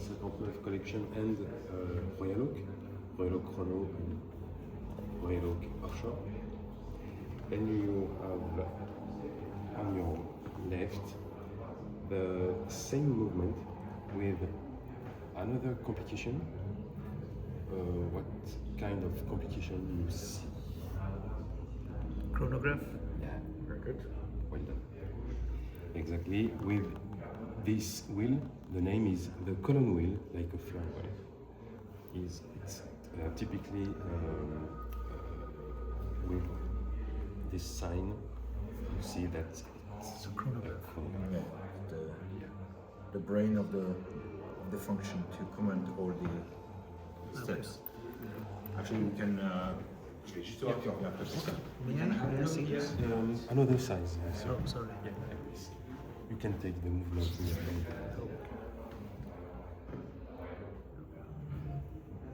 59 collection and Royal Oak Chrono and Royal Oak Offshore. And you have on your left the same movement with another complication. What kind of complication you see? Chronograph. Yeah, Very good. well done. Exactly. With this wheel, the name is the column wheel, like a flower. It's typically with this sign. You see that it's a chronograph. Yeah, the brain of the function to command all the steps. Actually, we can. Je vais juste voir puis on revient après ça. May I see this? another size. Oh, sorry. Yeah, like this. You can take the movement in your hand.